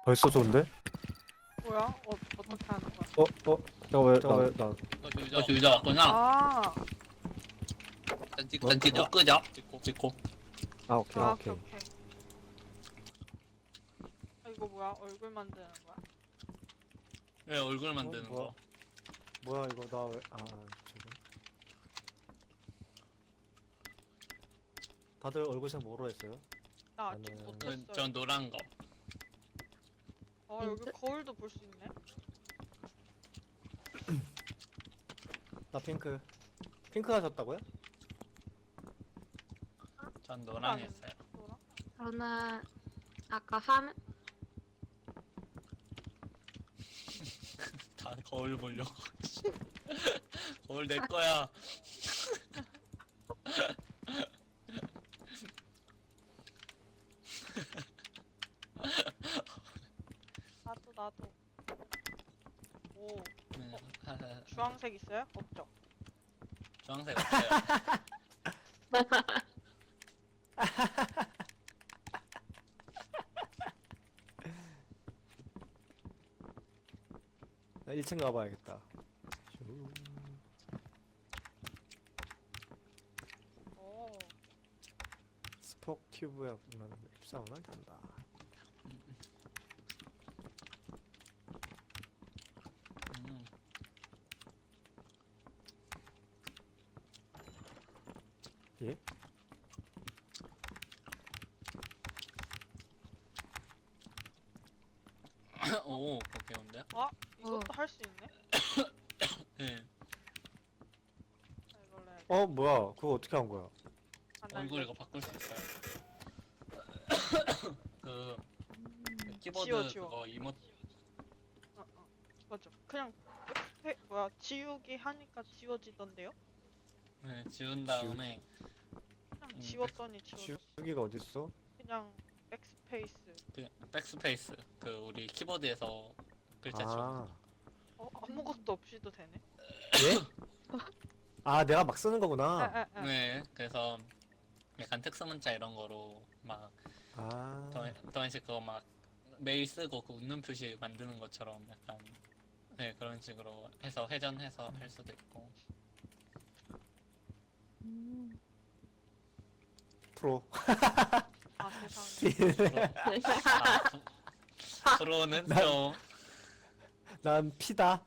벌써 좋은데? 뭐야? 어떻게 하는 거야? 잠깐 왜 유저 왔구나. 아, 일단 찍고 끄죠. 찍고. 오케이 아, 오케이. 오케이. 아, 이거 뭐야? 얼굴 만드는 거야? 왜 얼굴 만드는 뭐야? 거? 뭐야 이거 나 왜 저거. 다들 얼굴색 뭐로 했어요? 나 아직 나는- 못했어요. 저 노란 거. 여기 거울도 볼 수 있네? 나 핑크. 핑크 하셨다고요? 전 노랑 했어요. 노랑? 저는 아까 화면 다 거울 보려고. 거울 내 거야. 나도. 오, 네, 주황색 있어요? 없죠? 주황색 없어요. 나 1층 가봐야겠다. 오, 스폭 튜브에 보면 입사원을 간다. 음. 예? 오, 그렇게 온데? 이것도 할 수 있네? 네. 이걸로 뭐야 그거 어떻게 한 거야? 얼굴 이거 바꿀 수 있어요. 그 키보드 지워. 그거 이모 맞아. 그냥 지우기 하니까 지워지던데요? 네, 지운 다음에 그냥 지웠더니 지워졌어. 지우기가 어딨어? 그냥 백스페이스. 그 백스페이스 그 우리 키보드에서 글자 지워. 아무것도 없이도 되네? 예? 내가 막 쓰는 거구나. 네, 그래서 약간 특수 문자 이런 거로 막 더한식 그거 막 메일 쓰고 그 웃는 표시 만드는 것처럼 약간 네 그런 식으로 해서 회전해서 할 수도 있고. 프로. 세상에. 프로는 난- 좀 난 피다.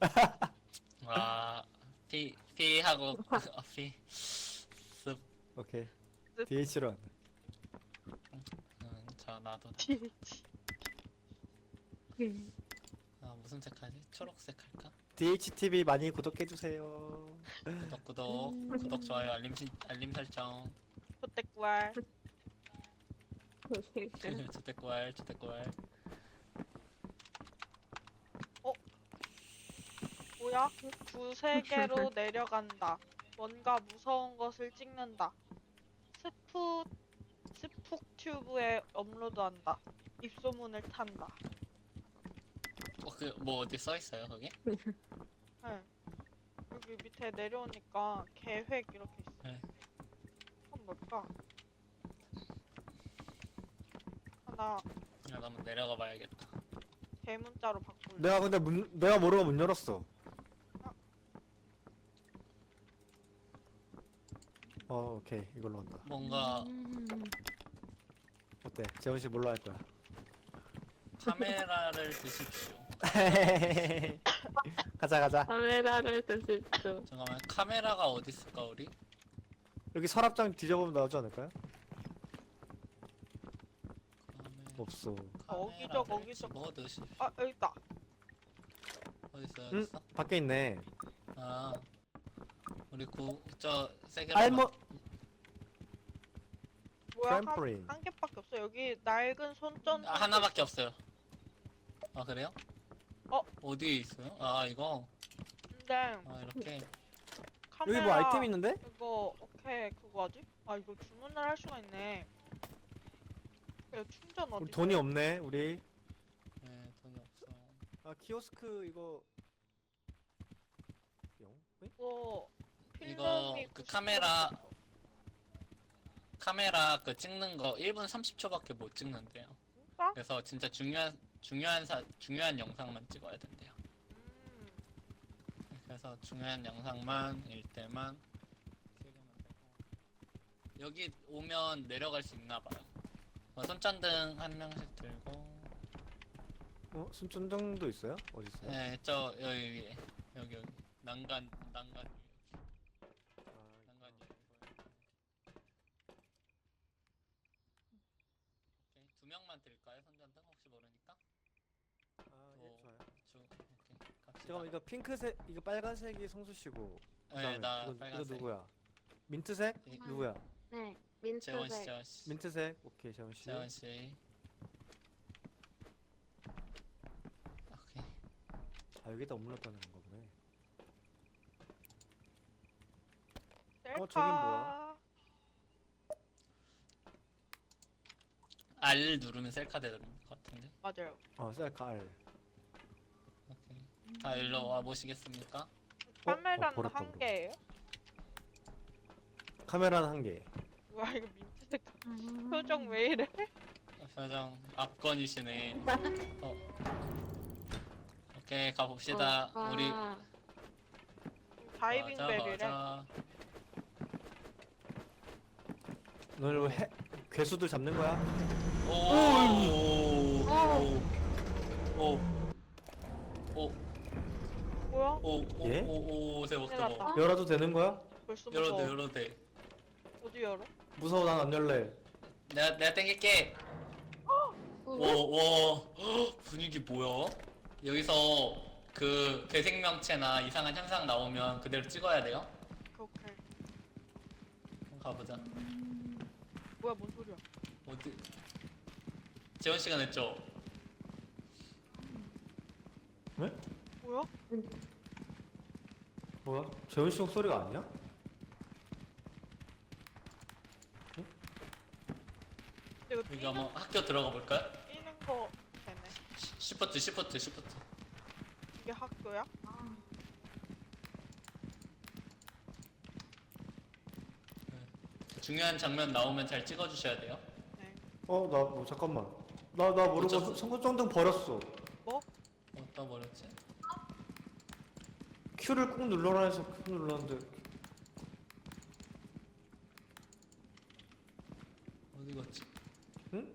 피하고 피 습. 오케이. 습. DH로 한다. 저 나도 TH. 무슨 색 하지? 초록색 할까? DHTV 많이 구독해주세요. 구독 좋아요 알림 설정. 호떼꾸알. 주택구알 뭐야? 두세 개로 내려간다. 뭔가 무서운 것을 찍는다. 스푹 튜브에 업로드한다. 입소문을 탄다. 뭐 어디 써 있어요 거기? 네. 여기 밑에 내려오니까 계획 이렇게 있어. 네. 그건 뭘까? 하나 나 한번 내려가 봐야겠다. 대문자로 바꿀래. 내가 근데 내가 모르고 문 열었어. 오케이 이걸로 한다. 뭔가 어때? 재원 씨 뭘로 할 거야? 카메라를 드십시오. 가자. 카메라를 드십시오. 잠깐만 카메라가 어디 있을까 우리? 여기 서랍장 뒤져보면 나오지 않을까요? 카메라, 없어. 거기죠. 뭐 드시? 여기 있다. 어디 있어? 밖에 있네. 아 우리 저 세계 알모 뭐야? 트램폴린. 한 개밖에 없어. 여기 낡은 손전. 하나밖에 없어요. 아 그래요? 어? 어디에 있어요? 이거 근데 이렇게 카메라 여기 뭐 아이템 있는데? 이거 오케이 그거 하지? 이거 주문을 할 수가 있네. 야, 충전 어디? 우리 돈이 없네 우리. 네 돈이 없어. 키오스크 이거 이거 이거 필름이 그 90%. 카메라 그 찍는 거 1분 30초밖에 못 찍는데요. 어? 그래서 진짜 중요한 영상만 찍어야 된대요. 그래서 중요한 영상만 일 때만 찍으면 되고. 여기 오면 내려갈 수 있나 봐요. 손전등 한 명씩 들고. 순천정도 있어요? 어디 있어요? 네, 저 여기 위에 여기 난간 위에. 난간 위에. 오케이, 두 명만 들까요? 손전등 혹시 모르니까. 예, 좋아요. 오케이, 갑시다. 잠깐만, 이거 핑크색, 이거 빨간색이 성수 씨고. 네, 나 이거 빨간색. 누구야? 민트색? 네. 누구야? 네, 재원 씨, 민트색. 재원 씨. 민트색. 오케이, 재원 씨. 재원 씨. 오케이. 아, 여기다 오므렸다는 건가 보네. 셀카. 저긴 뭐야? R 누르면 셀카 되는 것 같은데. 맞아요. 셀카 R. 오케이. 다 일로 와 보시겠습니까? 카메라는 버렸다, 한 그럼. 개예요? 카메라는 한 개. 뭐야 이거 민트색 표정 왜 이래? 표정 압권이시네. 오케이 가봅시다. 우리 다이빙 가자, 벨이래. 가자. 너는 뭐 괴수들 잡는 거야? 뭐야? 예? 대박 큰일 났다. 대박. 열어도 되는 거야? 벌써 열어도 무서워. 열어도 돼. 어디 열어? 무서워, 난 안 열래. 내가 땡길게. 분위기 뭐야? 여기서 그 괴생명체나 이상한 현상 나오면 그대로 찍어야 돼요. 오케이. 한번 가보자. 뭐야 뭔 소리야? 어디? 재원 씨가 냈죠? 네? 뭐야? 뭐야? 재원 씨 목소리가 아니야? 내가 여기 한번 학교 들어가 볼까요? 뛰는 거 되네. 시프트. 이게 학교야? 중요한 장면 나오면 잘 찍어주셔야 돼요. 네. 잠깐만. 나 모르고 어쩌- 성구정등 버렸어. 어디다 버렸지? Q를 꾹 눌러라 해서 꾹 눌렀는데. 어디 갔지? 응?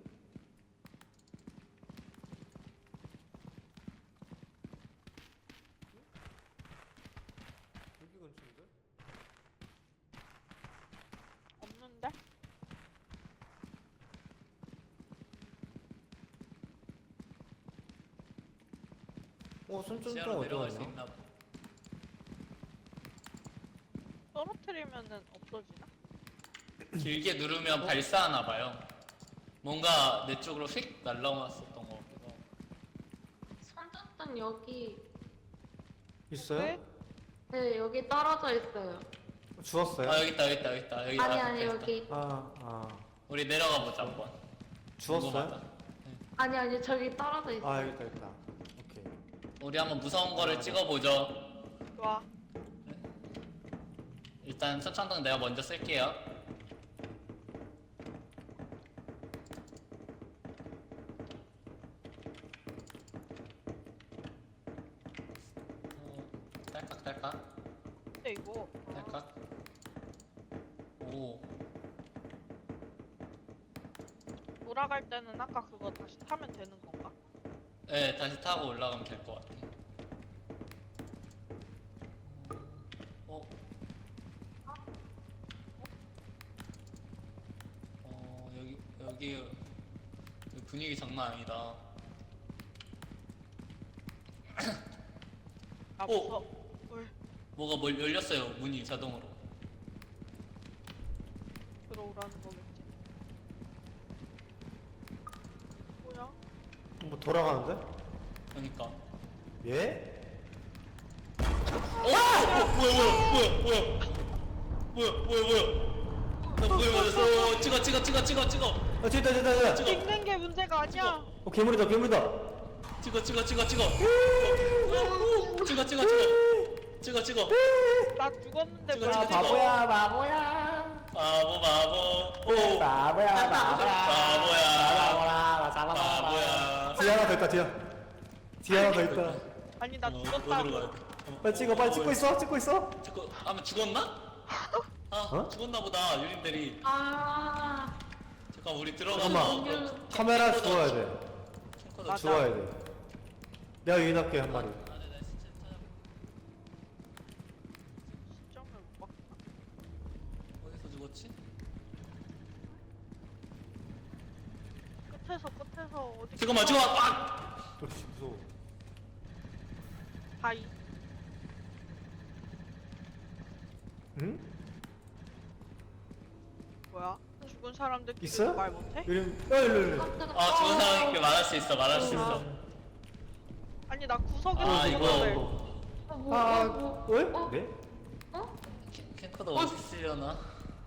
여기 근처인데? 없는데? 손전등 지하로 어디 내려갈 수 갔냐? 있나 봐. 떨어뜨리면은 없어지나? 길게 누르면 발사하나 봐요. 뭔가 내 쪽으로 휙 날라왔었던 거 같기도. 손전등 여기. 있어요? 네? 네, 여기 떨어져 있어요. 주웠어요? 아 여기 있다. 여기 아니, 있다. 여기. 우리 내려가 보자 한번. 주웠어요? 궁금하다. 아니, 저기 떨어져 있어요. 여기 있다. 오케이. 우리 한번 무서운 거를 찍어보죠. 좋아. 일단 서창등 내가 먼저 쓸게요. 딸깍. 근데 이거 딸깍. 오. 돌아갈 때는 아까 그거 다시 타면 되는 건가? 네, 다시 타고 올라가면 될 것 같아. 여기 분위기 장난 아니다. 아 오! 무서워. 왜? 뭐가 열렸어요, 문이 자동으로. 들어오라는 거겠지? 뭐야? 뭐 돌아가는데? 그러니까. 예? 뭐야. 나 뭐에 맞았어. 찍어. 됐다. 찍는 게 문제가 아니야. 괴물이다. 찍어. 나 죽었는데 찍어, 왜 찍어, 안 찍어. 찍어? 바보야. 바보. 오. 바보야. 바보야. 뒤에 하나 더 있다 뒤에 하나 더 있다. 아니 나 어디로 죽었다고. 가야 돼? 빨리 찍어 빨리 찍고 있어 찍고 있어. 잠깐, 아마 죽었나? 아, 어? 죽었나 보다, 유린들이. 아, 잠깐, 우리 들어가서. 잠깐만. 그럼 카메라 캠코더 주워야 돼. 캠코더 맞아. 주워야 돼. 내가 유인할게 한 마리. 아, 네, 네, 진짜 찾아. 시점을 못 봤구나. 어디서 죽었지? 끝에서 어디? 잠깐만, 아! 어씨 무서워. 바이. 응? 뭐야? 죽은 사람들끼리 있어요? 말 못해? 유인 일로. 깜짝이야. 아, 죽은 사람이니까 말할 수 있어, 말할 수 있어. 아니 나 구석에서 아, 죽었는데. 이거. 아 왜? 어? 네? 캠코더 어디 쓰려나?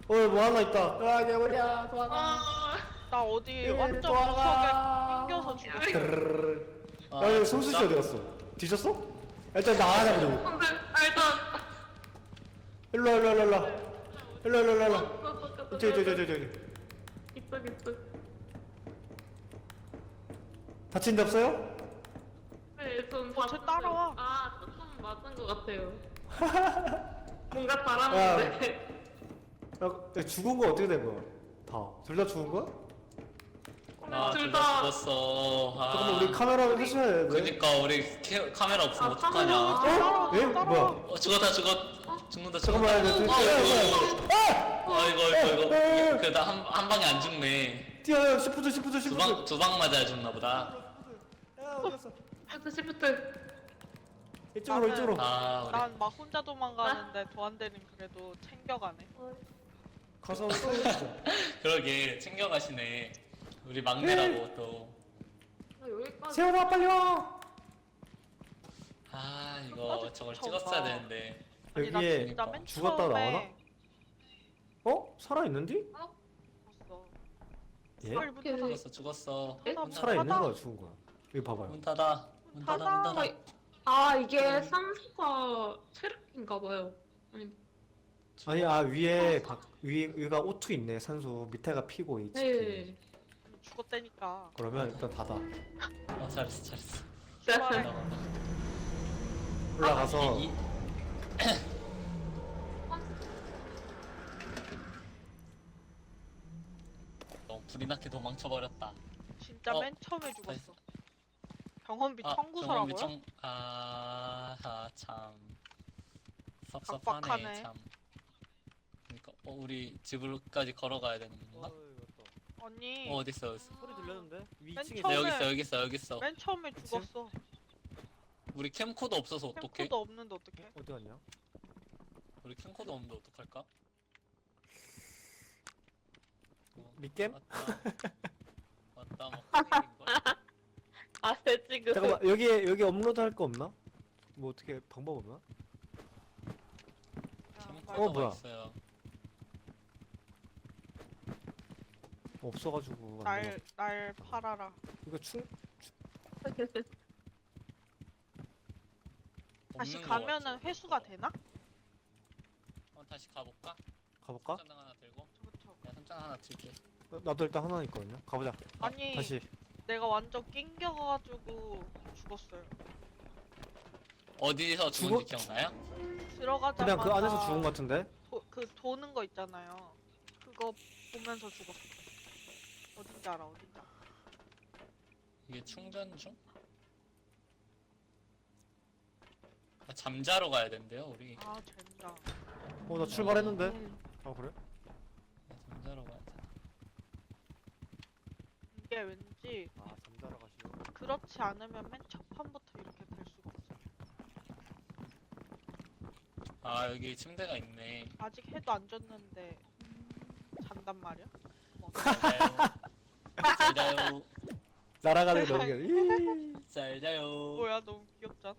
뭐 하나 있다. 아 개구리야 도망가. 아, 나 어디 완전 도망가. 구석에 낑겨서 죽었어. 아, 야 여기 송수 씨 진짜? 어디 갔어? 뒤졌어? 일단 나가자 그리고. 근데 일단 일로. 저기. 이쪽. 다친 데 없어요? 네, 좀 쟤 따라와. 아, 조금 맞은 것 같아요. 뭔가 잘하는데. 야, 죽은 거 어떻게 된 거야? 둘 다 죽은 거야? 아, 둘 둘 다- 다 죽었어. 아. 잠깐만 우리 카메라 해줘야 돼. 그니까, 우리 카메라 없으면 아, 어떡하냐. 어? 예? 뭐야? 죽었다, 죽는다, 잠깐만 이거. 그래도 한 방에 안 죽네. 뛰어요. 시프트. 두 방 맞아야 죽나 보다. 야 어디 갔어? 시프트. 이쪽으로. 아, 우리. 난 막 혼자 도망가는데 도안대님 그래도 챙겨가네. 가서 쏘자. 그러게, 챙겨가시네. 우리 막내라고 또. 여기까지. 세훈아 빨리 와. 아, 이거 저걸 저거. 찍었어야 되는데. 아니 나 여기에 진짜 맨 죽었다 처음에 나오나? 어? 살아 있는디? 죽었어. 예? 빨리 문 닫아. 죽었어. 예? 문 살아 있는 닫아. 거야 죽은 거야? 여기 봐봐요. 문 닫아. 문 닫아. 아, 이게 산소가 체력인가 봐요. 아니, 아니 위가 O2 있네 산소 밑에가 P고 HT. 네. 죽었다니까. 그러면 일단 닫아. 잘했어. 출발해. 올라가서 이- 너무 불이 나게 도망쳐버렸다. 진짜 어. 맨 처음에 죽었어. 병원비 아, 청구서라고요? 참 섭섭하네 각박하네. 참. 그러니까 우리 집으로까지 걸어가야 되는 건가? 아니 어디 있어? 소리 들렸는데? 위 맨 2층에 처음에- 여기 있어. 맨 처음에 죽었어. 우리 캠코더 없어서 어떡해? 캠코더 없는데 어떡해? 어디 갔냐? 우리 캠코더 없는데 어떡할까? 밑겜? 맞다 뭐 큰일인걸? 아, 지금. 잠깐만 여기 업로드 할 거 없나? 뭐 어떻게 방법 없나? 캠코더가 뭐야? 있어요. 없어가지고 안 되나? 날 팔아라. 이거 충 다시 없는 거 가면은 같지? 회수가 되나? 다시 가볼까? 가볼까? 손장 하나 들고. 그렇죠. 야, 손장 하나 들게. 나도 일단 하나 있거든요. 가보자. 아니 다시. 내가 완전 낑겨가지고 죽었어요. 어디서 죽은지 기억나요? 들어가자마자 그냥 그 안에서 죽은 것 같은데? 그 도는 거 있잖아요. 그거 보면서 죽었어. 어딘지 알아? 어딘지 알아? 이게 충전 중? 잠자러 가야 된대요, 우리. 아 젠장. 나 출발했는데? 아 그래? 잠자러 가야 돼. 이게 왠지 아 잠자러 가시오. 그렇지 않으면 맨 첫 판부터 이렇게 될 수가 없어. 아, 여기 침대가 있네. 아직 해도 안 졌는데 잔단 말이야? 뭐. 잘 자요. 잘 자요. 날아가는 게 너무 귀여워. 잘 자요. 뭐야 너무 귀엽잖아.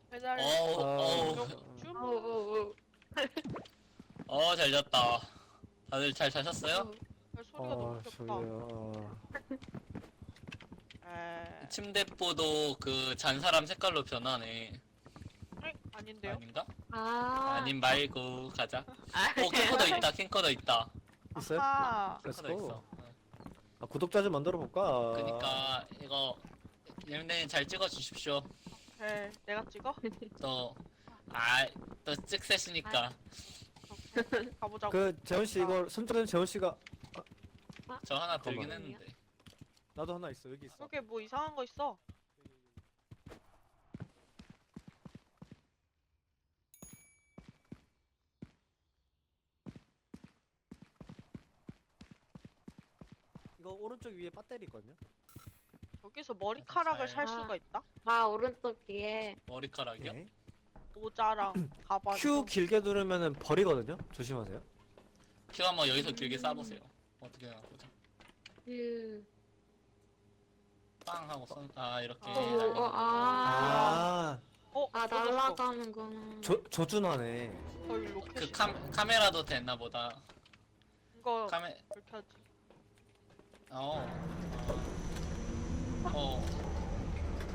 배달. 어우, 잘 잤다. 다들 잘 자셨어요? 소리가 너무 귀엽다. 저기요. 침대뽀도 그 잔 사람 색깔로 변하네. 아닌데요? 아닌가? 아님 말고 가자. 아, 오 킹커더 있다. 킹커더 있다. 있어요? 아하. Let's 킹커더 go. 있어. 아, 구독자 좀 만들어 볼까? 그니까 이거 예민님 잘 찍어 주십시오. 오케이. 내가 찍어? 또 찍셋이니까 오케이. 가보자고. 그 재원 씨 이거 손전등 재원 씨가 저 하나 들긴 잠깐만. 했는데. 나도 하나 있어. 여기 있어. 여기 뭐 이상한 거 있어? 이거 오른쪽 위에 배터리 있거든요. 여기서 머리카락을 잘- 살 수가 있다? 아 오른쪽 뒤에. 머리카락이요? 네. 모자랑 가방. Q 길게 누르면은 버리거든요. 조심하세요. 큐 한번 여기서 길게 쏴보세요. 어떻게 되나 보자. 그. 빵 하고 이렇게. 아, 꺼졌어. 날아가는구나. 조준하네. 거의 로켓. 그 카메라도 됐나 보다. 이거 카메 불켜지. 어.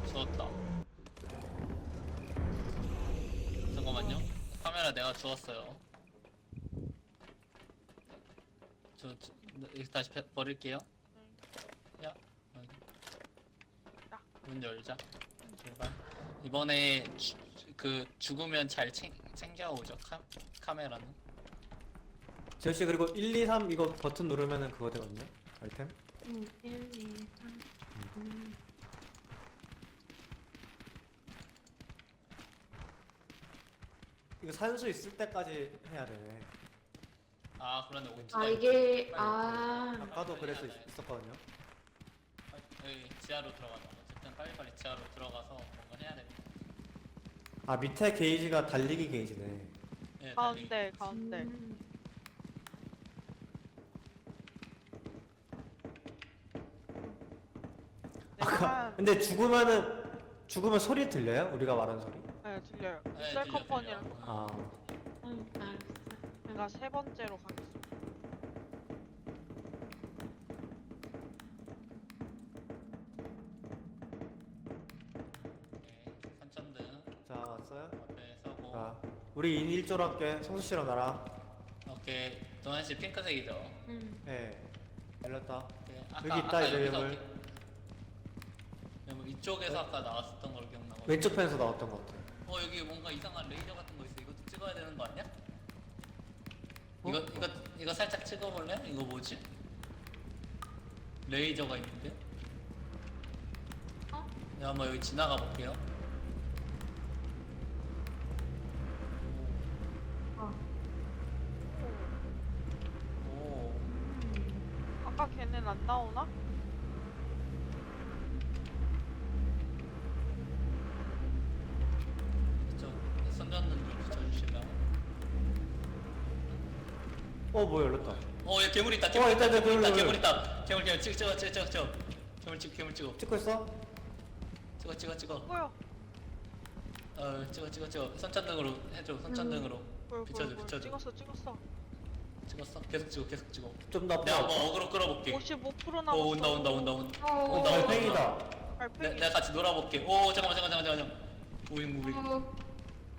주웠다. 잠깐만요. 카메라 내가 주웠어요. 이거 다시 버릴게요. 야, 문 열자. 제발. 이번에 죽으면 잘 챙겨오죠. 카메라는. 재원 씨 그리고 1, 2, 3 이거 버튼 누르면은 그거 되거든요. 아이템. 1, 2, 3. 이거 산수 있을 때까지 해야 되네. 그러네. 5초. 아 이게 아까도 그래서 있었거든요. 여기 지하로 들어가자. 어쨌든 빨리빨리 지하로 들어가서 뭔가 해야 됩니다. 아 밑에 게이지가 달리기 게이지네. 네, 가운데 가운데. 아까 내가 근데 죽으면 소리 들려요? 우리가 말하는 소리? 네 들려요. 네, 셀커펀이랑 들려. 아 알았어. 내가 세 번째로 가겠습니다. 선천등 자 왔어요? 앞에 서고. 자 우리 2인 1조로 할게. 성수 씨랑 나랑. 오케이. 동환 씨 핑크색이죠? 네. 열렸다. 오케이. 여기 있다, 이제 여기서 괴물. 이렇게- 괴물 이쪽에서 아까 나왔었던 걸 기억나고. 왼쪽 편에서 나왔던 것 같아. 여기 뭔가 이상한 레이저 같은 거 있어. 이것도 찍어야 되는 거 아니야? 어? 이거 살짝 찍어볼래? 이거 뭐지? 레이저가 있는데? 내가 한번 여기 지나가 볼게요. 오. 아까 걔는 안 나오나? 저 선전등 좀 붙여주시면. 뭐 열렸다. 여기 괴물 있다. 있다, 괴물 있다. 있다, 괴물 있다. 괴물. 괴물 있다. 괴물 찍어. 괴물 찍어. 찍고 있어? 찍어. 뭐야? 찍어. 선천등으로 해줘. 선천등으로. 비춰줘. 찍었어. 찍었어. 계속 찍어. 좀 더 내가 앞으로. 한번 어그로 끌어볼게. 55% 남았어. 온다. 달팽이다. 발팽이. 내가 같이 놀아볼게. 잠깐만. 무빙.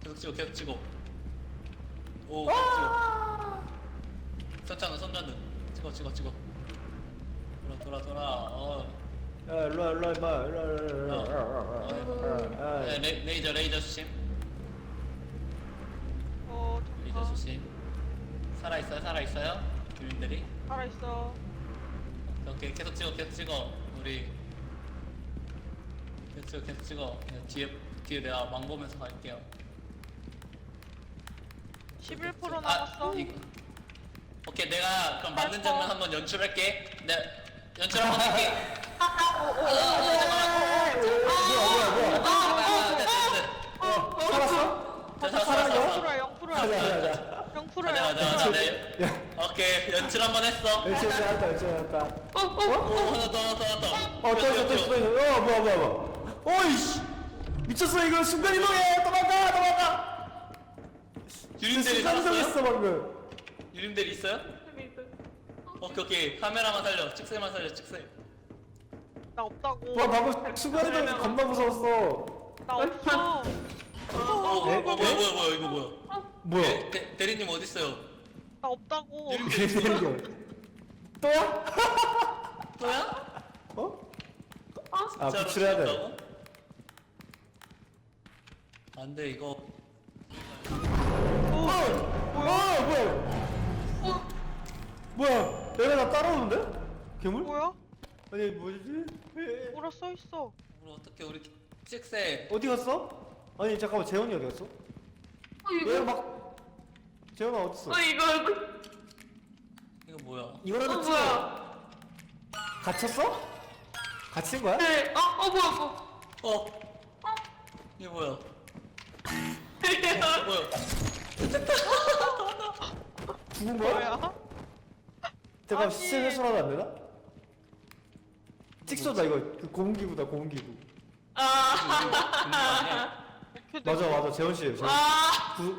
계속 찍어. 계속 찍어. 선천등. 찍어. 돌아. 야 일로와 이봐. 레이저 조심. 레이저 조심. 살아있어요? 주민들이? 살아있어. 오케이, 계속 찍어. 우리. 계속 찍어. 뒤에 내가 망 보면서 갈게요. 11% 남았어. 오케이, 내가 그럼 맞는 장면 한번 연출할게. 내가 연출 한번 할게. 살았어? 0%야. 0%야. 오케이, 연출 한번 했어. 열심히 했다. 하나 더. 뭐야. 어이씨. 미쳤어 이거 순간 이동해. 도망가. 유림들이 순간 살았어요? 이동했어 방금. 유림들 있어요? 오케이. 카메라만 살려. 찍새만 살려. 찍새. 나 없다고. 와 방금 순간 이동해서 겁나 무서웠어. 나 없어. 뭐야, 이거 뭐야? 뭐야? 대리님 어딨어요? 나 없다고. 또야? 또야? 어? 아 진짜로 구출해야 돼. 죽였다고? 안돼 이거 뭐야? 뭐야? 얘가 나 따라오는데? 괴물? 뭐야? 아니 뭐지? 뭐라 써 있어. 우리 어떻게 우리 찍세 어디 갔어? 아니 잠깐만 재현이 어디 갔어? 얘가 이거 막 재현아 어딨어? 이거 이거 뭐야? 이거라도 찍어. 뭐야? 갇혔어? 갇힌 거야? 네. 뭐야? 이게 뭐야? 뭐야? 뭐야? 죽은 거야? 뭐야? 잠깐 아니. 시체 회수하면 안 되나? 찍소다 이거 그 고문기구다 고문기구. 어떻게 맞아 된 맞아 재현 씨 재현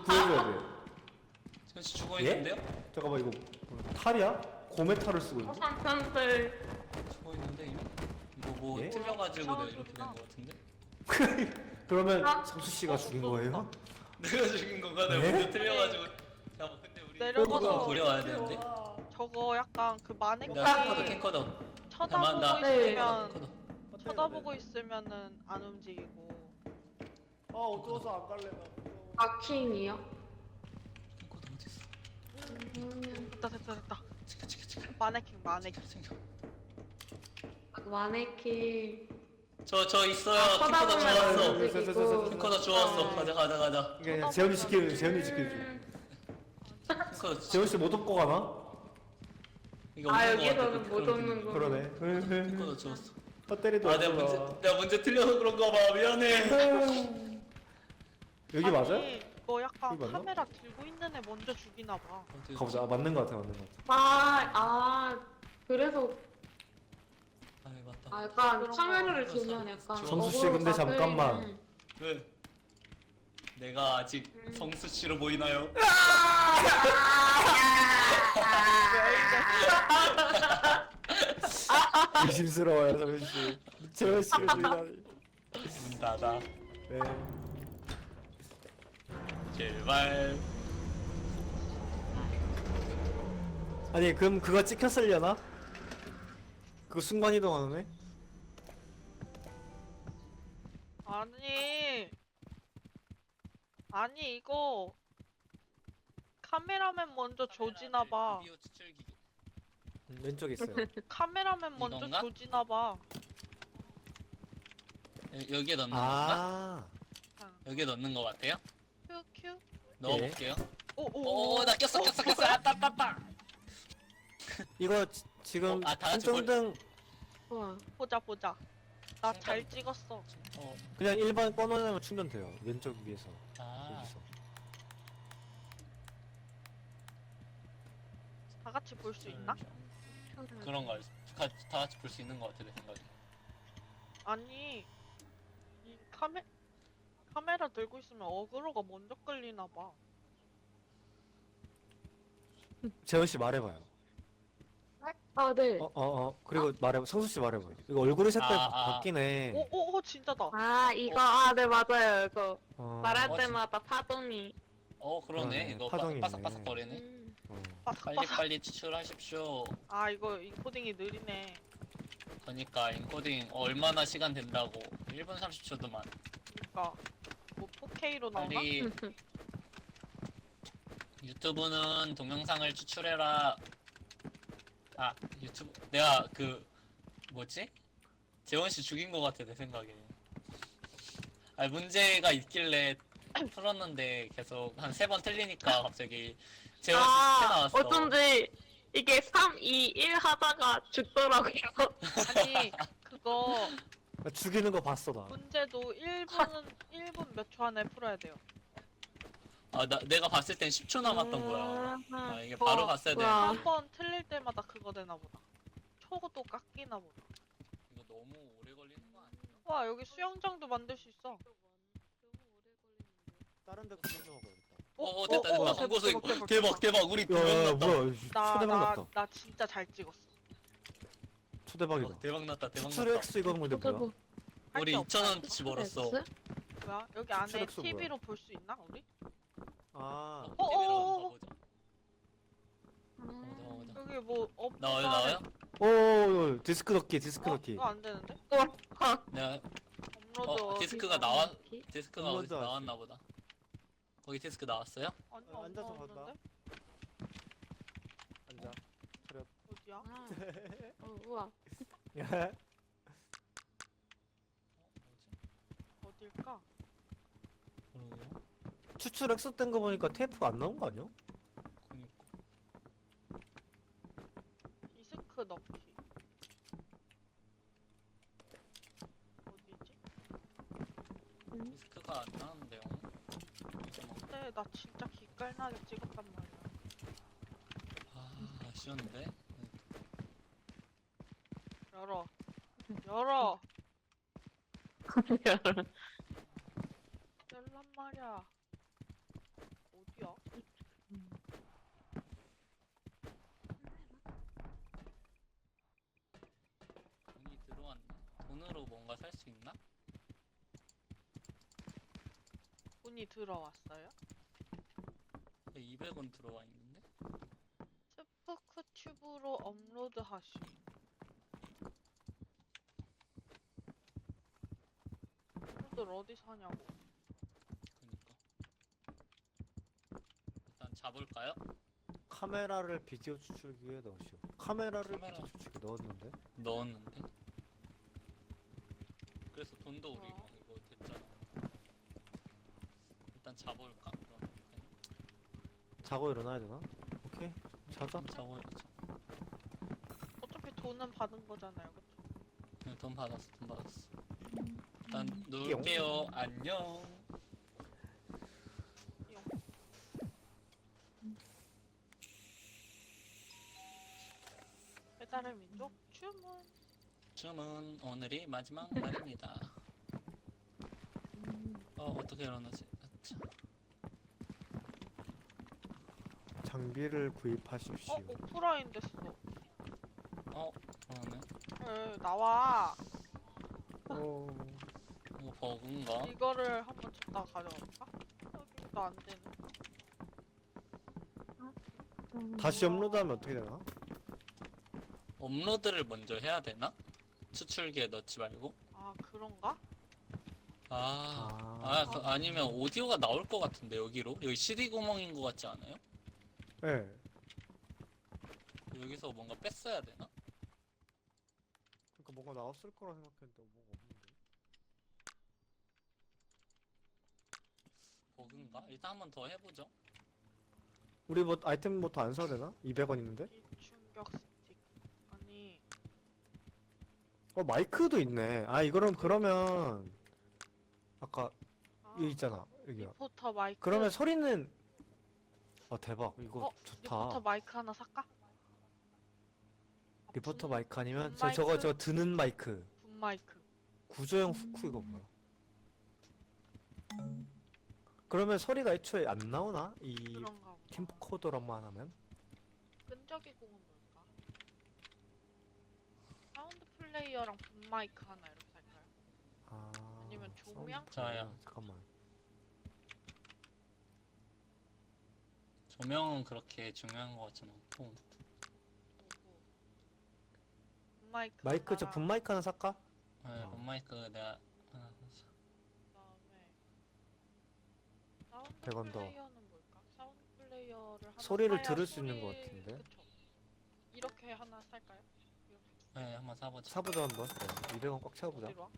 구해줘야 돼. 잠시 죽어 예? 있는데요? 잠깐만 이거 탈이야? 고메 탈을 쓰고 있네. 삼천들. 죽어 있는데 이거? 이거 뭐 예? 틀려가지고 내가 이렇게 된 거 같은데? 그러면 성수 씨가 죽인 거예요? 내가 죽인 건가? 내가 예? 먼저 틀려가지고 잠깐 근데 우리 내려가서 이거 버려와야 되는데? 저거 약간 그 마네킹 나 캔커더 쳐다보고 나 네. 있으면 캔커더 쳐다보고 있으면은 안 움직이고. 아 어두워서 안 갈래 나. 마킹이요? 캔커더 어딨어? 됐다. 챙겨 마네킹. 챙겨 마네킹. 저 있어요 아, 캔커더 쳐다보면 주웠어 안 움직이고. 캔커더 주웠어 가자 그냥 재현이 지키는 재현이 지켜줘. 캔커더 재현 씨 못 얻고 가나? 이거 아, 없는 거 같아, 여기서는 못 그런 얻는 거. 그러네. 캔커더 주웠어 헛다리도 아 내가 문제 틀려서 그런가 봐 미안해 여기 맞아요? 아니, 이거 약간 여기 맞나? 카메라 들고 있는 애 먼저 죽이나 봐. 가보자. 아, 맞는 거 같아 맞는 거 같아. 그래서 아 맞다 약간 그런 카메라를 거. 들면 약간. 정수 씨, 근데 잠깐만. 왜? 내가 아직 성수씨로 보이나요? 의심스러워요 성수 씨. 재현 씨를 죽이다니. 문 닫아 네. 제발 아니 그럼 그거 찍혔으려나? 그거 순간 이동하는 애? 아니 이거 카메라맨 먼저 조지나 봐. 비디오 추출기 왼쪽에 있어요. 카메라맨 먼저 이건가? 조지나 봐. 여기에 넣는 건가? 아. 여기에 넣는 거 같아요? 큐. 넣어볼게요 오오. 오나 꼈어 아따따따 이거 지금 아, 다 같이 한정등 보자. 나 잘 찍었어. 그냥 일반 꺼놓으면 충전돼요. 왼쪽 위에서. 아 여기서. 다 같이 볼 수 있나? 그런 거 다 같이 볼 수 있는 거 같아 내 생각에 아니 이 카메라 들고 있으면 어그로가 먼저 끌리나 봐. 재현 씨 말해봐요. 네. 그리고 말해봐. 성수 씨 말해봐요. 이거 얼굴이 색깔 아. 바뀌네. 오 진짜다. 네, 맞아요. 이거 어. 말할 어, 때마다 파동이. 그러네 그러네. 이거 파동이 바삭바삭 있네. 거리네 어. 바삭바삭. 빨리 추출하십시오 아 이거 인코딩이 느리네. 그러니까 인코딩 얼마나 시간 된다고 1분 30초도만 그니까 뭐 4K로 나오나? 빨리 유튜브는 동영상을 추출해라 아 유튜브 내가 그 뭐지? 재원씨 죽인 거 같아 내 생각에 아 문제가 있길래 풀었는데 계속 한 3번 틀리니까 갑자기 재원씨 시체 나왔어 어쩐지 이게 3, 2, 1 하다가 죽더라고요. 아니 그거 나 죽이는 거 봤어 나. 문제도 1분 몇 초 안에 풀어야 돼요. 내가 봤을 땐 10초 남았던 거야 아 이게 저- 바로 봤어야 돼 와. 한 번 틀릴 때마다 그거 되나 보다. 초도 깎이나 보다. 이거 너무 오래 걸리는 거 아니야? 와 여기 수영장도 만들 수 있어. 다른 데 구경 좀 먹어야겠다. 됐다 광고수 대박 우리 야, 대박 났다 뭐야? 초대박 났다. 나 진짜 잘 찍었어. 초대박이다. 대박 났다 추출 X 이거 근데 뭐야? 할 우리 게 없다, 2,000원치 벌었어 뭐야? 여기 안에 추출액수 뭐야? TV로 볼 수 있나 우리? 아 TV로 어어어. 한번 가보자. 가보자. 여기 뭐 나와요? 오 디스크 넣기 디스크 어? 넣기. 이거 안 되는데? 내가 업로드 디스크가 나와 디스크가 업로드 어디서 하지. 나왔나 보다. 거기 디스크 나왔어요? 아니 어, 안 앉아서 나왔는데? 앉아. 어디야? 우와. 어딜까? 그러게요. 추출 엑스된 거 보니까 테이프가 안 나온 거 아니야? 그니까. 디스크 넣기. 어디지? 디스크가 안 나오는데요. 근데 나 진짜 기깔나게 찍었단 말이야. 아 아쉬운데. 열어. 열어. 열란 말이야. 어디야? 돈이 들어왔네. 돈으로 뭔가 살 수 있나? 돈이 들어왔어요? 200원 들어와 있는데? 스프크 튜브로 업로드 하시. 업로드를 어디서 하냐고. 그니까. 일단 잡을까요? 카메라를 비디오 추출기에 넣으시오. 카메라를 카메라. 비디오 추출기에 넣었는데? 넣었는데? 그래서 돈도 우리 어. 이거 됐잖아. 일단 잡을까? 그럼. 자고 일어나야 되나? 오케이 자자. 잡아야죠. 어차피 돈은 받은 거잖아요, 그쵸? 네, 돈 받았어, 돈 받았어. 일단 놀게요. 안녕. 배달의 민족 주문. 춤은 오늘이 마지막 날입니다. 어떻게 일어나지? 아차. 장비를 구입하십시오. 오프라인 됐어. 그러네. 나와. 어... 이거 버그인가? 이거를 한번 줬다가 가져갈까? 여기도 안 되네. 다시 업로드하면 어떻게 되나? 업로드를 먼저 해야 되나? 추출기에 넣지 말고? 아, 그런가? 아니면 오디오가 나올 것 같은데 여기로? 여기 CD 구멍인 것 같지 않아요? 네. 여기서 뭔가 뺐어야 되나? 그러니까 뭔가 나왔을 거라 생각했는데 뭐가 없는데. 버그인가? 일단 한 번 더 해보죠. 우리 뭐 아이템 뭐 더 안 사도 되나? 200원 있는데? 비충격 스틱. 아니, 마이크도 있네. 이거는 그러면 아까 여기 있잖아. 여기야. 리포터 마이크. 그러면 소리는 대박. 이거 리포터 좋다. 마이크 하나 살까? 리포터 마이크 아니면 분 저거 마이크? 드는 마이크. 분 마이크. 구조형 후크 이거 뭐야? 그러면 소리가 애초에 안 나오나? 이 그런가 보다. 캠코더로만 하면? 끈적이 공은 뭘까? 사운드 플레이어랑 분 마이크 하나 이렇게 살까요? 아니면 조명? 저요. 잠깐만. 조명은 그렇게 중요한 것 같진 않고. 오고. 분 마이크 마이크 저 하나랑 분 마이크 하나 살까? 네, 본마이크 내가 하나 그다음에 사운드 100원 더. 플레이어는 뭘까? 사운드 플레이어를 하나 소리를 사야 들을 수 있는 것 같은데? 그쵸. 이렇게 하나 살까요? 이렇게 네, 한번 사보자. 사보자 한번. 200원 꽉 채워보자. 어디로 와?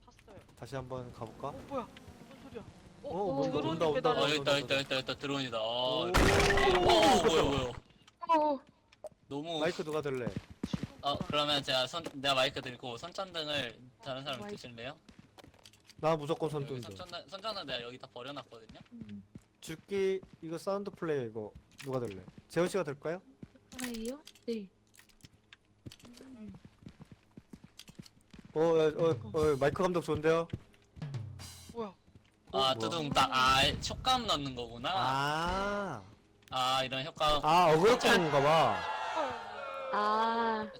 샀어요. 다시 한번 가볼까? 뭐야? 무슨 소리야? 뭔가 드론이 온다, 배달해. 있다, 드론이다. 오. 뭐야. 어. 너무. 마이크 누가 들래? 그러면 내가 마이크 들고 손전등을 다른 사람 드실래요? 나 무조건 여기 손등도. 손전등 내가 여기다 버려놨거든요? 죽기 이거 사운드 플레이 이거 누가 들래? 재호 씨가 들까요? 플레이요? 네. 마이크 감독 좋은데요? 뭐야? 뭐야? 두둥 효과음 넣는 거구나. 이런 효과음. 어그로 끄는 건가 봐.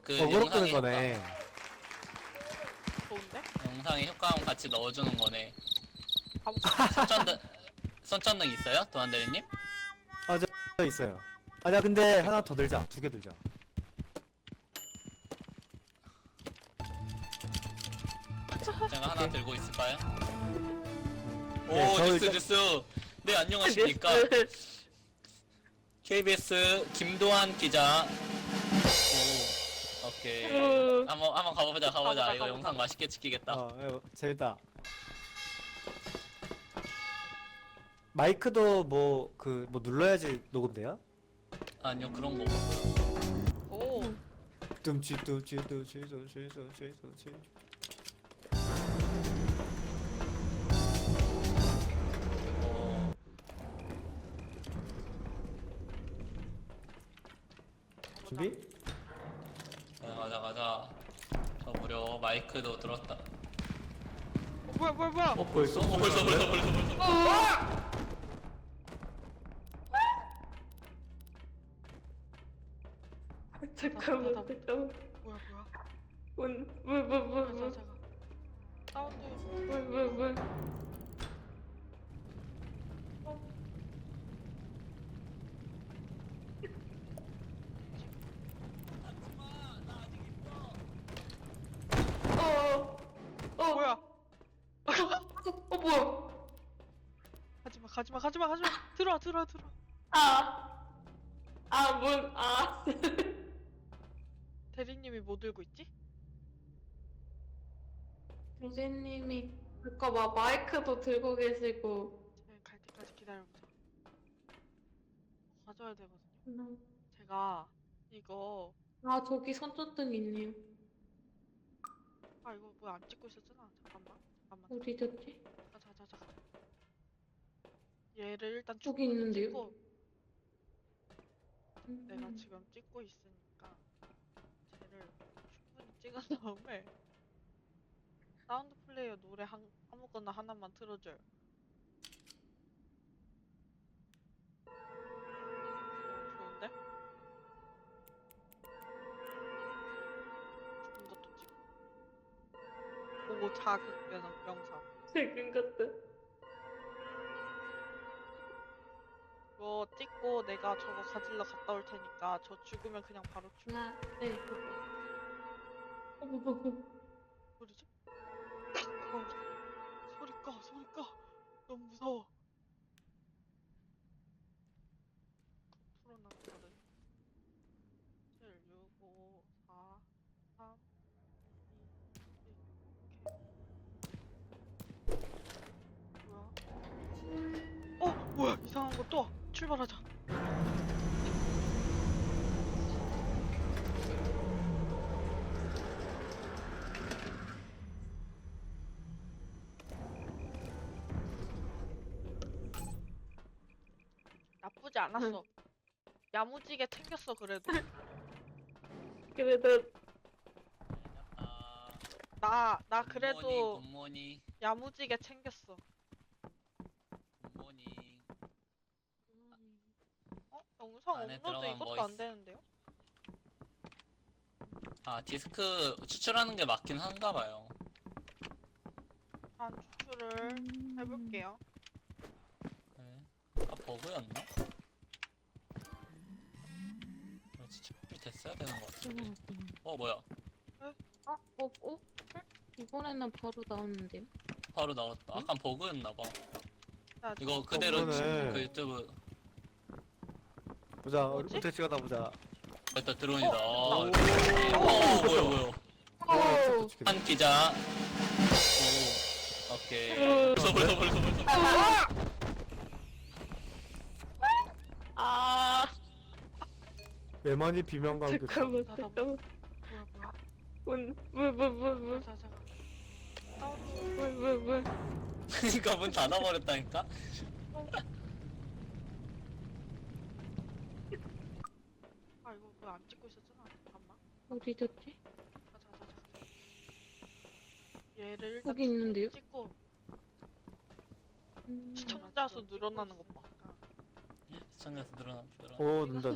그 어그로 끄는 영상에 거네. 좋은데? 영상에 효과음 같이 넣어주는 거네. 가볼까? 손전등 있어요? 도안대리님? 저 있어요. 아니야 근데 하나 더 들자. 2개 들자. 제가 하나 들고 있을까요? 오, 네, 저 뉴스 일단- 뉴스. 네, 안녕하십니까. KBS 김도환 기자. 오, 오케이. 한번 가보자. 가보자, 이거 가보자. 영상 맛있게 찍히겠다. 재밌다. 마이크도 뭐 눌러야지 녹음돼요? 아니요, 그런 거 없어요. 오. 둠치. 어, 준비? 네, 가자. 저 무려 마이크도 들었다. 뭐야. 벌써? 벌써. 잠깐만. 뭐야. 문. 잠깐. 사운드. 문. 뭐야? 뭐야? 가지마. 들어와. 문. 대리님이 뭐 들고 있지? 선생님이 잠깐만 마이크도 들고 계시고. 갈 때까지 기다려보자. 가져야 되거든요. 제가 이거 저기 손전등 있네요. 이거 뭐 안 찍고 있었잖아. 잠깐만. 어디 졌지? 자. 얘를 일단 저기 있는데요? 찍고 내가 지금 찍고 있으니까 쟤를 충분히 찍은 다음에 사운드 플레이어 노래 아무거나 하나만 틀어줘요. 좋은데? 좀 더 또 찍어. 보고 자극 영상. 지금 같은. 이거 찍고 내가 저거 가지러 갔다 올 테니까 저 죽으면 그냥 바로 죽. 하나, 네. 소리지? 소리 꺼. 너무 무서워. 풀어놨거든. 7, 6, 5, 4, 3, 2, 1. 뭐야? 이상한 거 또. 출발하자. 나쁘지 않았어. 야무지게 챙겼어 그래도. 그래도 나 그래도 굿모닝. 야무지게 챙겼어. 영상 안에 업로드 들어간 뭐 이것도 안 있- 되는데요? 디스크 추출하는 게 맞긴 한가 봐요. 한 추출을 해볼게요. 네. 버그였나? 추출이 됐어야 되는 것 같은데. 뭐야? 이번에는 바로 나왔는데요? 바로 나왔다. 아까 버그였나봐. 자, 이거 그대로 그러네. 그 유튜브 보자. 뭐지? 어떻게 찍어다 보자. 일단 드론이다. 오! 뭐야. 한 기자. 오, 오케이. 벌써. 외만이 비명감 그. 잠깐만. 뭐야. 자. 사운드. 그니까 문 닫아버렸다니까? 이거 왜 안 찍고 있었잖아. 잠깐만. 어디 졌지? 자. 얘를 일단 여기 있는데요? 찍고 시청자 수 늘어나는 것 봐. 시청자수 늘어나. 는다.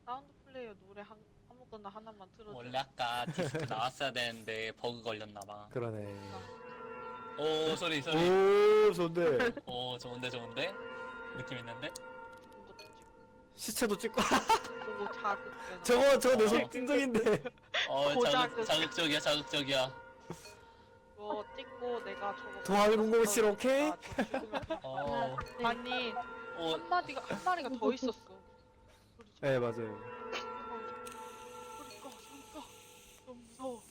사운드 플레이어 노래 아무거나 하나만 틀어줘. 원래 아까 디스크 나왔어야 되는데 버그 걸렸나봐. 그러네. 오 소리 소리. 오 좋은데. 오 좋은데 느낌 있는데. 이것도 찍고. 시체도 찍고. 오 자극. 저거 내 손 찐적인데. 고자극. 자극적이야. 이거 찍고 내가 저거. 동아리 007 오케이? 저 죽으면 그냥 어. 아니 오 한 마리가 더 있었어. 소리 좀. 네 맞아요. 소리 꺼. 너무 무서워.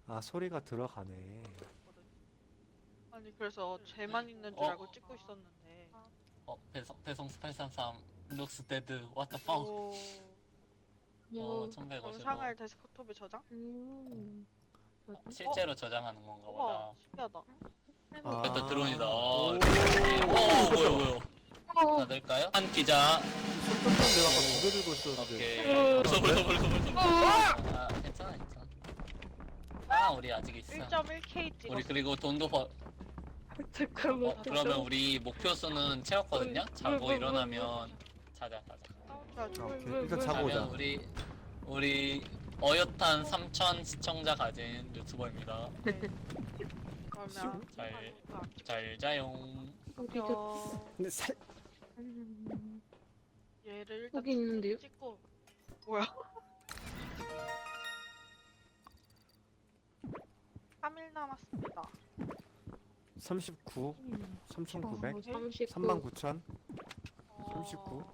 아 소리가 들어가네. 아니 그래서 쟤만 있는 줄 알고 찍고 있었는데. 배송 833 looks dead. What the fuck? 오. 1155. 영상을 데스크톱에 저장? 실제로 저장하는 건가 보다. 우와 신기하다. 아. 그것도 드론이다. 오. 뭐야. 닫을까요? 한 기자. 손전등 내가 아까 2개 들고 있었는데. 오케이. 벌써. 아, 괜찮아. 아, 우리 아직 있어. 1.1K 우리 찍었어. 그리고 돈도 잠깐만. 그러면 우리 목표 수는 채웠거든요? 자고 일어나면 자자. 좋아. 오케이. 일단 자고 오자. 자면 우리 어엿한 3,000 시청자 가진 유튜버입니다. 그러면 잘 자요. 근데 얘를 일단 여기 있는데요? 찍고 뭐야? 3일 남았습니다. 39, 3,900, 39. 39,000, 39.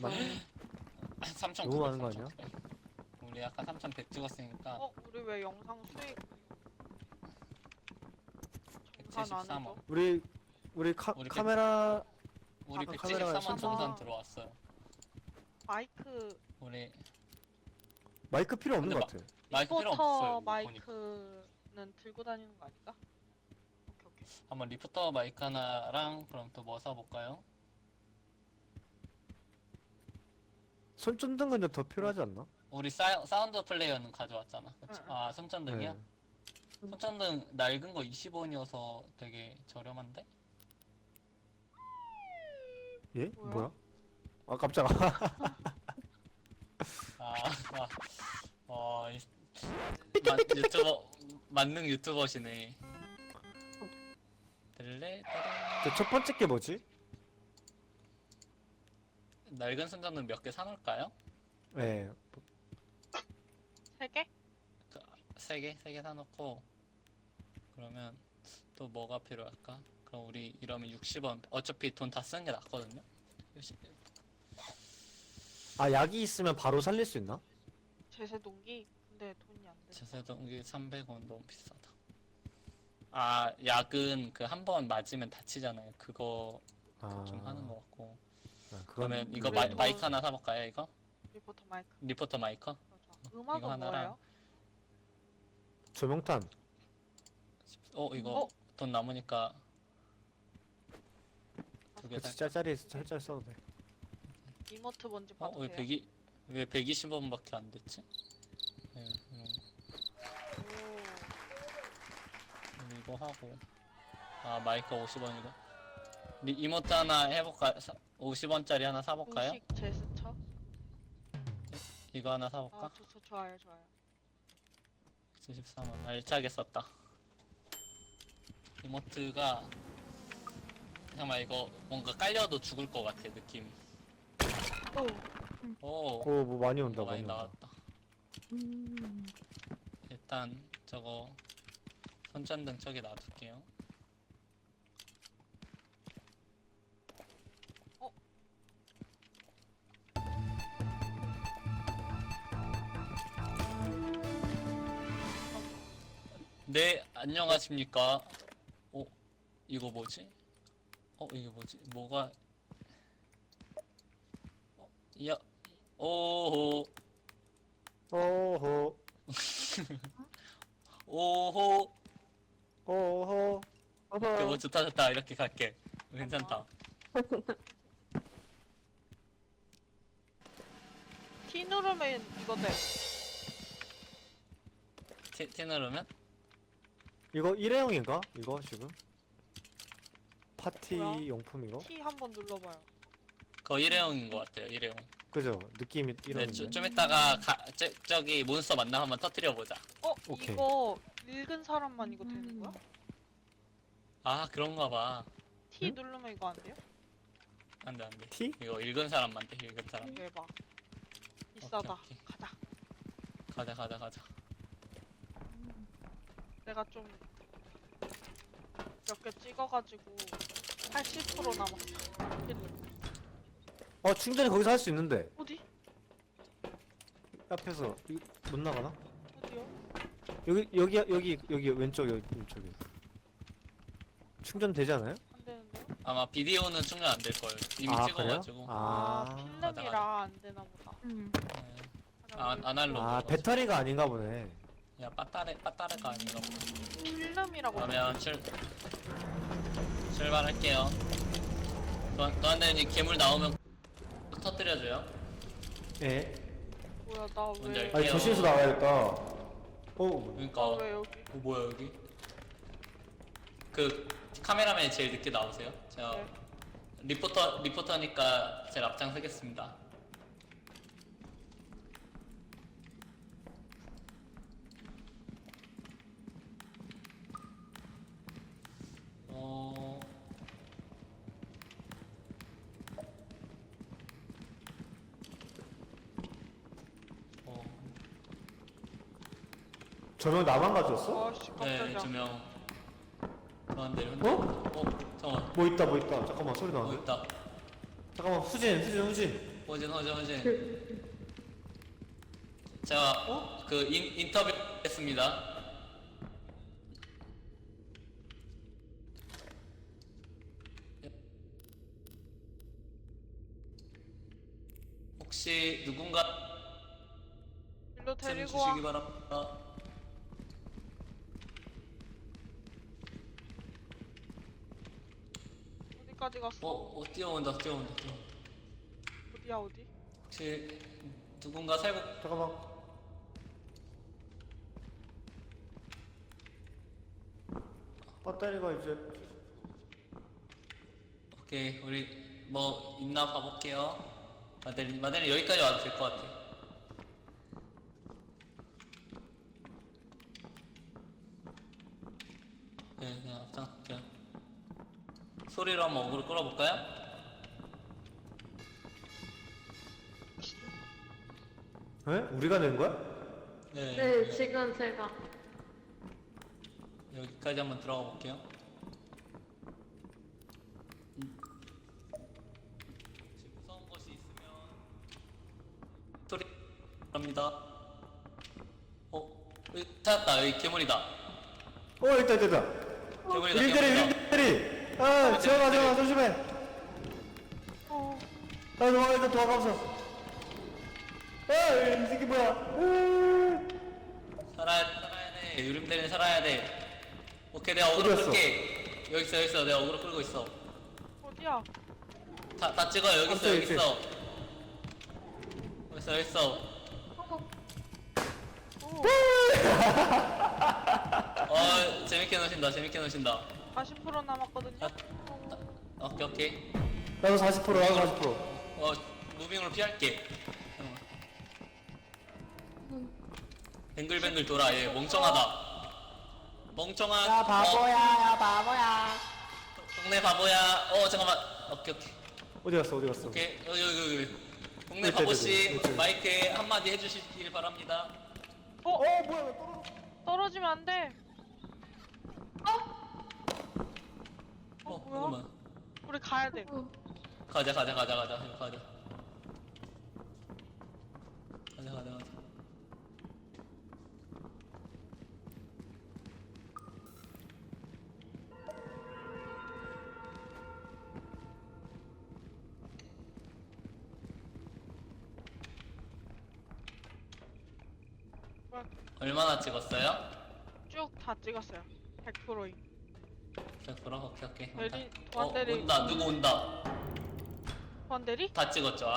맞네. 3,900. 너무 많은 거 아니야? 우리 아까 3,100 찍었으니까 우리 왜 영상 수익 정산 안 173원. 해줘? 우리 우리 카메라 우리 아, 카메라가 173원 정산 있었나? 들어왔어요. 마이크 우리 마이크 필요 없는 근데 것 같아. 마이크 필요 리포터 없어요. 보니까. 마이크는 들고 다니는 거 아닌가? 오케이. 한번 리포터 마이크 하나랑 그럼 또 뭐 사볼까요? 손전등 근데 더 필요하지 않나? 우리 사운드 플레이어는 가져왔잖아. 그치? 응. 아 손전등이야? 네. 손전등 낡은 거 20원이어서 되게 저렴한데? 예? 뭐야? 뭐야? 아 깜짝아. 유튜버 만능 유튜버시네. 들래? 첫 번째 게 뭐지? 낡은 손전등 몇 개 사놓을까요? 네. 3개? 세 개 사놓고 그러면 또 뭐가 필요할까? 그럼 우리 이러면 60원. 어차피 돈 다 쓰는 게 낫거든요. 아 약이 있으면 바로 살릴 수 있나? 제세동기? 근데 돈이 안 돼. 제세동기 300원 너무 비싸다. 아 약은 그 한 번 맞으면 다치잖아요. 그거 아, 좀 하는 것 같고. 아, 그러면 이거 그래도- 마이크 하나 사볼까요? 이거? 리포터 마이크. 리포터 마이크? 음악은 이거 하나랑- 뭐예요? 조명탄. 이거 어? 돈 남으니까 두 개 그치 살까? 짤짤이 살짝 써도 돼. 이모트 뭔지 봐도 왜 돼요? 왜 120원밖에 안 됐지? 네, 이거 하고 마이크 50원이고 이모트 하나 해볼까? 50원짜리 하나 사볼까요? 음식 제스처? 이거 하나 사볼까? 좋아요. 73원 알차게 썼다. 이모트가 잠깐만 이거 뭔가 깔려도 죽을 것 같아 느낌이. 오 뭐 많이 온다 많이 많이 온다. 나왔다. 일단 저거 손전등 저기 놔둘게요. 네, 안녕하십니까. 이거 뭐지? 이게 뭐지? 뭐가 야 오호 오호 오호 오호. 이거 좋다 이렇게 갈게. 괜찮다. T 누르면 이거 돼. T 누르면? 이거 일회용인가? 이거 지금? 파티 뭐야? 용품 이거? T 한번 눌러봐요. 그거 일회용인 것 같아요. 일회용. 그죠? 느낌이 네, 이런데. 좀 이따가 저기 몬스터 만나면 한번 터뜨려 보자. 오케이. 이거 읽은 사람만 이거 되는 거야? 아 그런가 봐. T 응? 누르면 이거 안 돼요? 안돼 안돼. T? 이거 읽은 사람만 돼. 읽은 사람. 대박. 비싸다. 오케이. 가자. 가자. 내가 좀 몇 개 찍어가지고 80% 남았어. 충전이 거기서 할 수 있는데. 어디? 앞에서 못 나가나? 어디요? 여기 왼쪽 여기 왼쪽에. 충전 되지 않아요? 안 되는데요? 아마 비디오는 충전 안 될 거예요. 이미 그래요? 찍어가지고. 아, 필름이라 안 되나 보다. 음. 네. 아날로그. 아 배터리가 아닌가 보네. 야 빠따레가 아닌가 보다. 필름이라고. 그러면 출발할게요. 도안대님 괴물 나오면 터뜨려줘요. 예. 뭐야 나 뭔지 왜? 알죠? 아니 조심해서 나가야겠다. 그러니까 나 왜 여기? 뭐야 여기? 그 카메라맨이 제일 늦게 나오세요. 제가 네. 리포터니까 제가 앞장서겠습니다. 어... 어... 저명 나만 가져왔어? 아씨 네, 깜짝이야. 두명 그런데 흔들. 잠깐만. 뭐 있다. 잠깐만 소리 뭐 나는데. 있다. 잠깐만 후진. 허진. 제가 그 인터뷰 했습니다. 혹시 누군가 일로 좀 데리고 와. 주시기 바랍니다. 어디까지 갔어? 뛰어온다. 어디야 어디? 혹시 누군가 살고 잠깐만. 배터리가 이제 오케이 우리 뭐 있나 봐볼게요. 마데린 여기까지 와도 될 것 같아. 네, 그냥 앞장설게요. 소리로 한번 어그로 끌어볼까요? 에? 우리가 낸 거야? 네, 지금 제가. 여기까지 한번 들어가 볼게요. 혹시 무서운 것이 있으면 소리 합니다. 여기 찾았다. 여기 괴물이다. 있다. 괴물이다. 릴들이. 아, 지원아, 조심해. 어. 나 도망가, 도망가면서. 이 새끼 뭐야? 살아야 돼. 유림대는 살아야 돼. 오케이, 내가 어그로 어디였어? 끌게. 여기 있어. 내가 어그로 끌고 있어. 어디야? 다 찍어. 여기 있어. 여기 있어. 여기 있어. 오. 재밌게 노신다. 40% 남았거든요. 오케이. 나도 40%. 무빙으로 피할게. 뱅글뱅글 돌아. 얘 멍청하다. 멍청한. 야, 바보야. 동네 바보야. 잠깐만. 오케이. 어디 갔어? 오케이. 여기. 동네 있다, 바보씨 있다. 마이크에 한마디 해주시길 바랍니다. 뭐야, 왜 떨어져? 떨어지면 안 돼. 뭐야? 잠깐만. 우리 가야 돼. 가자. 얼마나 찍었어요? 쭉 다 찍었어요. 100%임. 100%? 오케이. 대리, 도안대리. 온다. 누구 온다. 번대리? 다 찍었죠?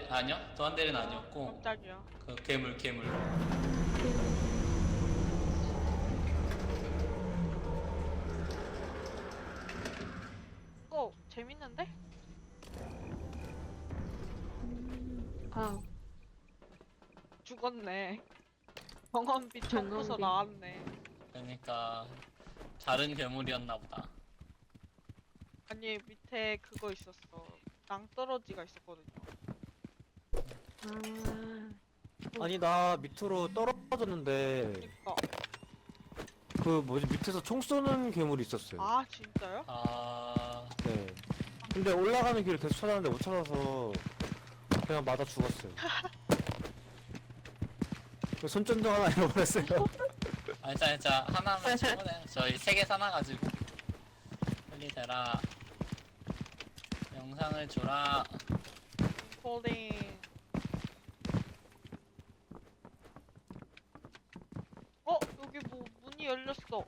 아니요? 도안대리는 아니었고 깜짝이야. 그 괴물. 재밌는데? 아, 죽었네. 경험비 청구서 경험비. 나왔네. 아니 그러니까 다른 괴물이었나 보다. 아니 밑에 그거 있었어. 낭떠러지가 있었거든요. 아니 나 밑으로 떨어졌는데 그니까. 그 뭐지 밑에서 총 쏘는 괴물이 있었어요. 아 진짜요? 아, 네. 근데 올라가는 길을 계속 찾았는데 못 찾아서 그냥 맞아 죽었어요. 그 손전등 하나 잃어버렸어요. 진짜 하나만 충분해. 저희 3개 사놔가지고 빨리 대라. 영상을 주라. 폴딩. 여기 뭐 문이 열렸어.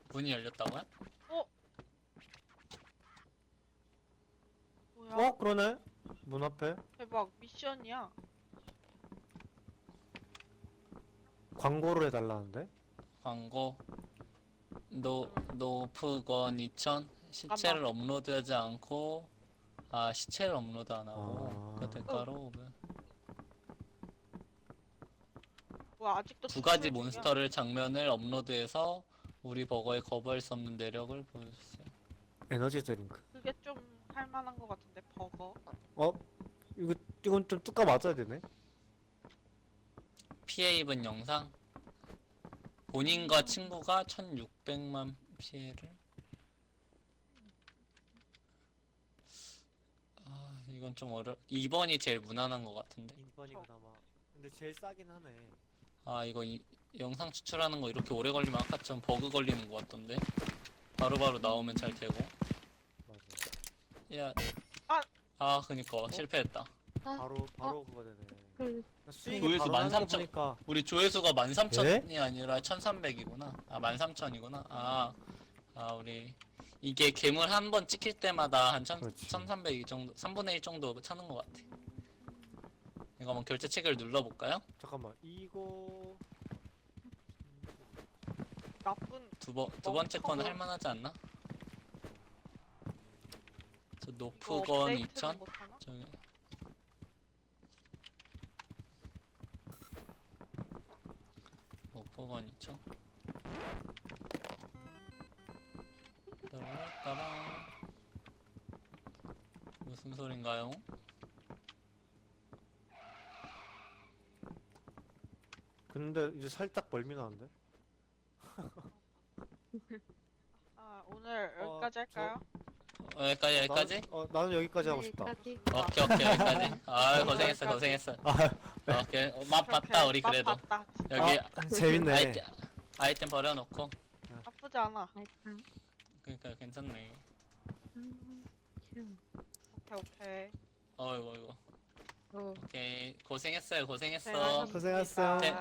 문이 열렸다고요? 뭐야? 그러네. 문 앞에 대박 미션이야. 광고를 해달라는데. 광고. 노프건 2000 시체를 업로드하지 않고 시체를 업로드 안 하고 아. 그 대가로 뭐야 아직도 2가지 추출 중이야? 몬스터를 장면을 업로드해서 우리 버거에 거부할 수 없는 내력을 보여주세요. 에너지 드링크. 그게 좀 할만한 것 같은데 버거. 이건 좀 뚜까 맞아야 되네. 피해 입은 영상. 본인과 친구가 1600만 피해를. 이건 좀 2번이 제일 무난한 것 같은데. 2번이 그나마. 근데 제일 싸긴 하네. 이거 영상 추출하는 거 이렇게 오래 걸리면 아까처럼 버그 걸리는 것 같던데. 바로바로 나오면 잘 되고. 맞아. 야. 그니까 실패했다. 바로 그거 되네. 수익이 조회수 바로 나는 거 13,000. 보니까 우리 조회수가 13,000이 아니라 1,300이구나. 13,000이구나. 우리 이게 괴물 한 번 찍힐 때마다 한 그렇지. 1,300 정도, 3분의 1 정도 차는 것 같아. 이거 한번 결제 체크를 눌러볼까요? 잠깐만 이거 나쁜 두 번째 거는 멍청어. 할만하지 않나? 저 이거 노프건 업데이트는 2000? 못하나? 저기 노프건 2000? 따라따라. 무슨 소린가요? 근데 이제 살짝 멀미 나는데. 오늘 여기까지 할까요? 여기까지? 나는 여기까지 하고 싶다. 오케이, 여기까지. 고생했어. 오케이. 맛 봤다, 우리 맛 그래도. 봤다. 여기 재밌네. 아이템 버려놓고. 나쁘지 않아. 그러니까 괜찮네. 오케이. 어이구. 오케이. 고생했어요. 고생하셨습니다. 고생했어요. 네.